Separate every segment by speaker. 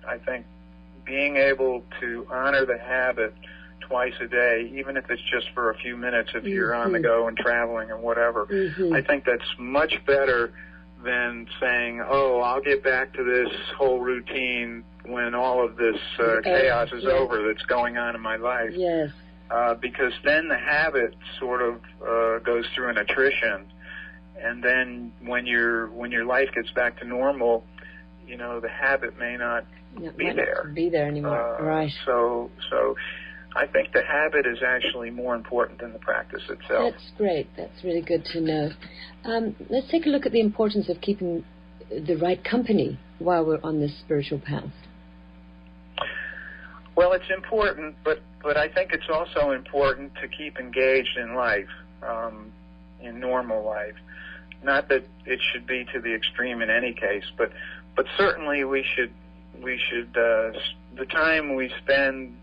Speaker 1: I think being able to honor the habit twice a day, even if it's just for a few minutes, if you're on the go and traveling and whatever, I think that's much better than saying, oh, I'll get back to this whole routine when all of this chaos is over that's going on in my life.
Speaker 2: Yes.
Speaker 1: Because then the habit sort of goes through an attrition, and then when your life gets back to normal, you know, the habit may not be there
Speaker 2: anymore. Right.
Speaker 1: So I think the habit is actually more important than the practice itself.
Speaker 2: That's great. That's really good to know. Let's take a look at the importance of keeping the right company while we're on this spiritual path.
Speaker 1: Well, it's important, but I think it's also important to keep engaged in life, in normal life. Not that it should be to the extreme in any case, but certainly we should the time we spend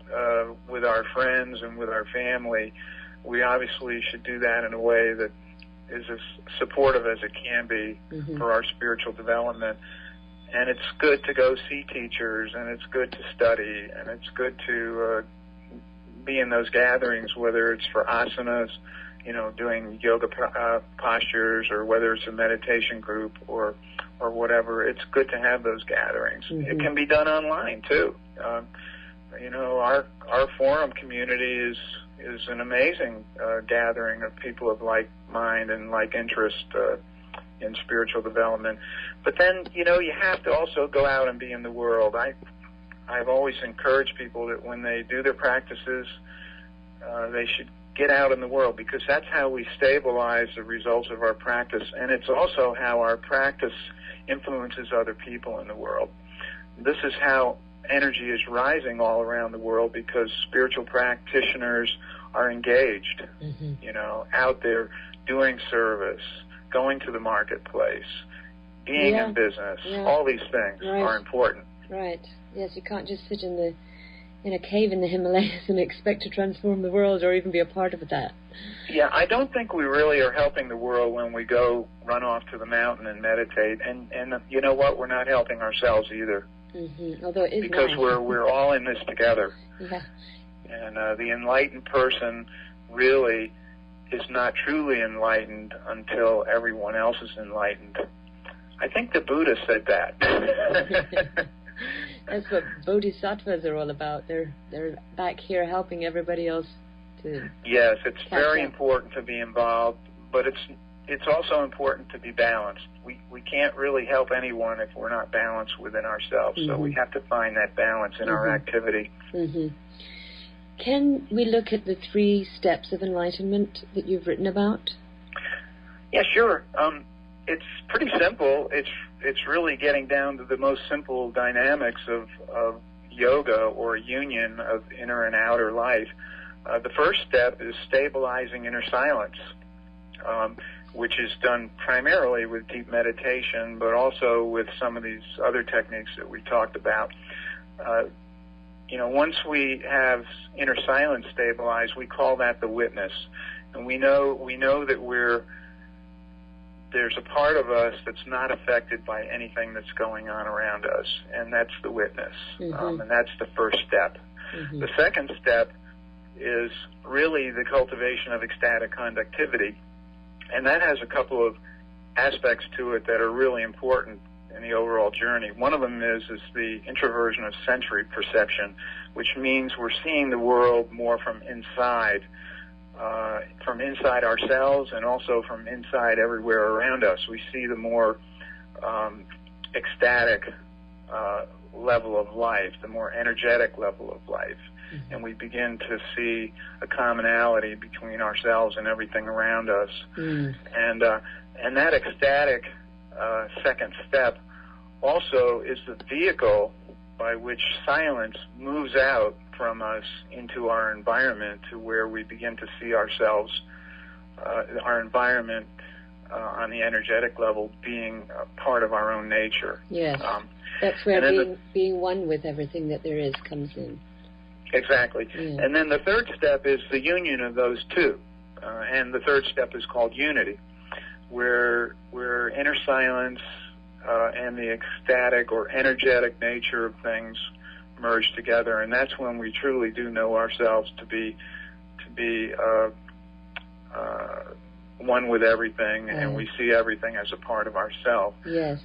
Speaker 1: with our friends and with our family, we obviously should do that in a way that is as supportive as it can be for our spiritual development. And it's good to go see teachers, and it's good to study, and it's good to be in those gatherings, whether it's for asanas, you know, doing yoga postures, or whether it's a meditation group or whatever. It's good to have those gatherings. It can be done online too. You know, our forum community is an amazing gathering of people of like mind and like interest in spiritual development. But then, you know, you have to also go out and be in the world. I've always encouraged people that when they do their practices, they should get out in the world, because that's how we stabilize the results of our practice, and it's also how our practice influences other people in the world. This is how energy is rising all around the world, because spiritual practitioners are engaged, you know, out there doing service, going to the marketplace, being in business. All these things are important.
Speaker 2: Right. Yes, you can't just sit in a cave in the Himalayas and expect to transform the world or even be a part of that.
Speaker 1: Yeah, I don't think we really are helping the world when we go run off to the mountain and meditate. And you know what? We're not helping ourselves either.
Speaker 2: Although it is
Speaker 1: because
Speaker 2: nice.
Speaker 1: we're all in this together.
Speaker 2: Yeah.
Speaker 1: And the enlightened person really is not truly enlightened until everyone else is enlightened. I think the Buddha said that.
Speaker 2: That's what bodhisattvas are all about. They're back here helping everybody else to.
Speaker 1: Yes, it's very important to be involved, but it's also important to be balanced. We can't really help anyone if we're not balanced within ourselves. So we have to find that balance in our activity.
Speaker 2: Can we look at the 3 steps of enlightenment that you've written about?
Speaker 1: Yeah, sure. It's pretty simple. It's really getting down to the most simple dynamics of yoga, or union of inner and outer life. The first step is stabilizing inner silence, which is done primarily with deep meditation, but also with some of these other techniques that we talked about. You know, once we have inner silence stabilized, we call that the witness, and we know that there's a part of us that's not affected by anything that's going on around us, and that's the witness, and that's the first step. The second step is really the cultivation of ecstatic conductivity, and that has a couple of aspects to it that are really important in the overall journey. One of them is the introversion of sensory perception, which means we're seeing the world more from inside ourselves, and also from inside everywhere around us. We see the more ecstatic level of life, the more energetic level of life, and we begin to see a commonality between ourselves and everything around us. And that ecstatic second step also is the vehicle by which silence moves out from us into our environment, to where we begin to see ourselves, our environment on the energetic level, being a part of our own nature.
Speaker 2: Yes, that's where being one with everything that there is comes in.
Speaker 1: Exactly. Yeah. And then the third step is the union of those two. And the third step is called unity, where inner silence and the ecstatic or energetic nature of things merge together, and that's when we truly do know ourselves to be one with everything, and we see everything as a part of ourself.
Speaker 2: Yes.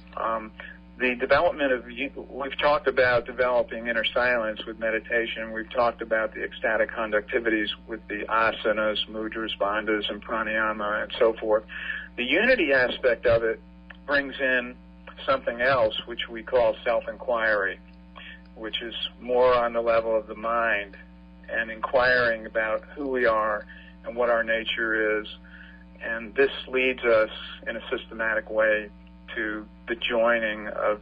Speaker 1: The development of, we've talked about developing inner silence with meditation. We've talked about the ecstatic conductivities with the asanas, mudras, bandhas, and pranayama, and so forth. The unity aspect of it brings in something else, which we call self-inquiry, which is more on the level of the mind and inquiring about who we are and what our nature is. And this leads us in a systematic way to the joining of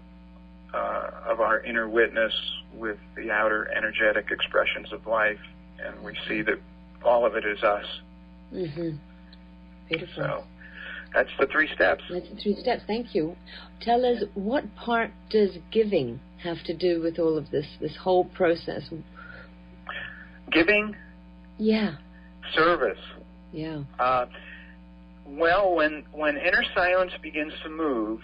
Speaker 1: our inner witness with the outer energetic expressions of life, and we see that all of it is us.
Speaker 2: Mm-hmm. Beautiful.
Speaker 1: So that's the 3 steps.
Speaker 2: That's the 3 steps. Thank you. Tell us, what part does giving have to do with all of this whole process?
Speaker 1: Giving?
Speaker 2: Yeah.
Speaker 1: Service.
Speaker 2: Yeah.
Speaker 1: Well, when inner silence begins to move,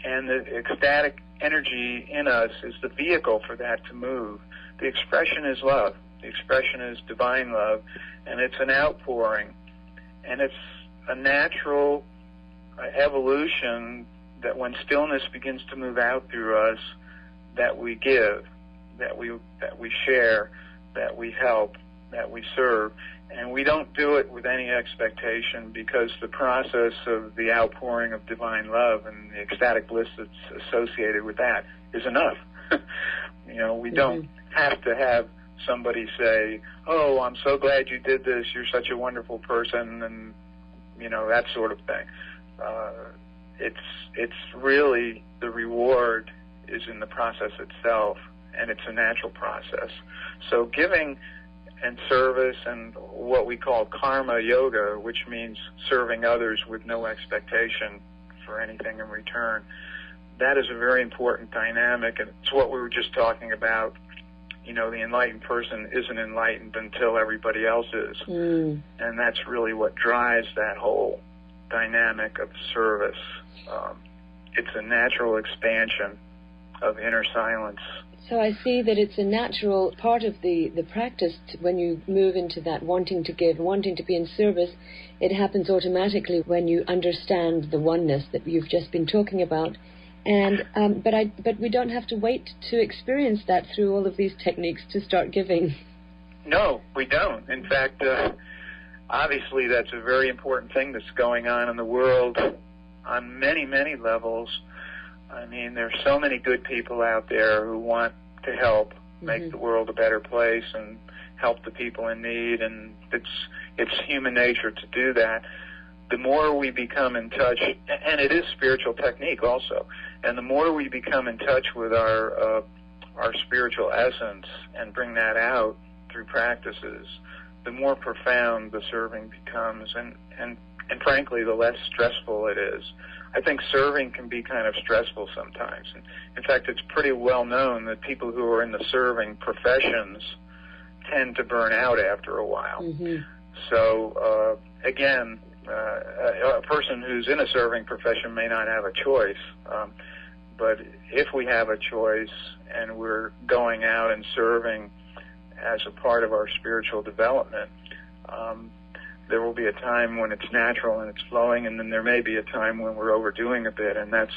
Speaker 1: and the ecstatic energy in us is the vehicle for that to move, the expression is love. The expression is divine love, and it's an outpouring, and it's a natural evolution that when stillness begins to move out through us, that we give, that we share, that we help, that we serve. And we don't do it with any expectation, because the process of the outpouring of divine love and the ecstatic bliss that's associated with that is enough. We don't have to have somebody say, "Oh, I'm so glad you did this. You're such a wonderful person," and that sort of thing. It's really, the reward is in the process itself, and it's a natural process. So giving and service and what we call karma yoga, which means serving others with no expectation for anything in return, that is a very important dynamic, and it's what we were just talking about. The enlightened person isn't enlightened until everybody else is. And that's really what drives that whole dynamic of service. It's a natural expansion of inner silence.
Speaker 2: So I see that it's a natural part of the practice when you move into that wanting to give, wanting to be in service. It happens automatically when you understand the oneness that you've just been talking about. And but we don't have to wait to experience that through all of these techniques to start giving. No,
Speaker 1: we don't. In fact, obviously that's a very important thing that's going on in the world on many, many levels. I mean, there's so many good people out there who want to help make the world a better place and help the people in need, and it's human nature to do that. The more we become in touch, and it is spiritual technique also, and the more we become in touch with our spiritual essence and bring that out through practices, the more profound the serving becomes, and frankly, the less stressful it is. I think serving can be kind of stressful sometimes. And in fact, it's pretty well known that people who are in the serving professions tend to burn out after a while. So, again, a person who's in a serving profession may not have a choice. But if we have a choice and we're going out and serving as a part of our spiritual development, there will be a time when it's natural and it's flowing, and then there may be a time when we're overdoing a bit, and that's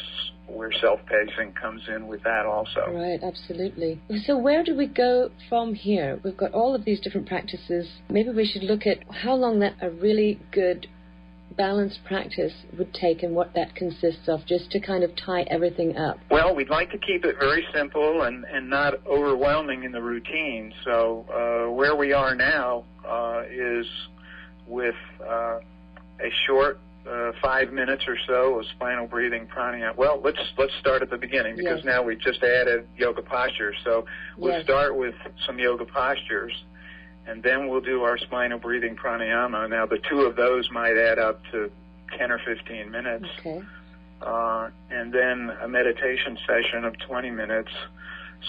Speaker 1: where self-pacing comes in with that also. Right, absolutely. So where do we go from here? We've got all of these different practices. Maybe we should look at how long that a really good balanced practice would take and what that consists of, just to kind of tie everything up. Well, we'd like to keep it very simple and not overwhelming in the routine. So where we are now is with a short 5 minutes or so of spinal breathing pranayama. Well, let's start at the beginning, because now we just added yoga postures. So we'll start with some yoga postures, and then we'll do our spinal breathing pranayama. Now, the two of those might add up to 10 or 15 minutes. Okay. And then a meditation session of 20 minutes.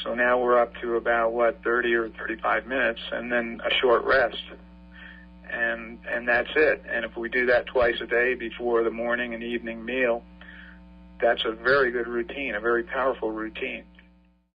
Speaker 1: So now we're up to about, 30 or 35 minutes, and then a short rest. And that's it. And if we do that twice a day before the morning and evening meal, that's a very good routine, a very powerful routine.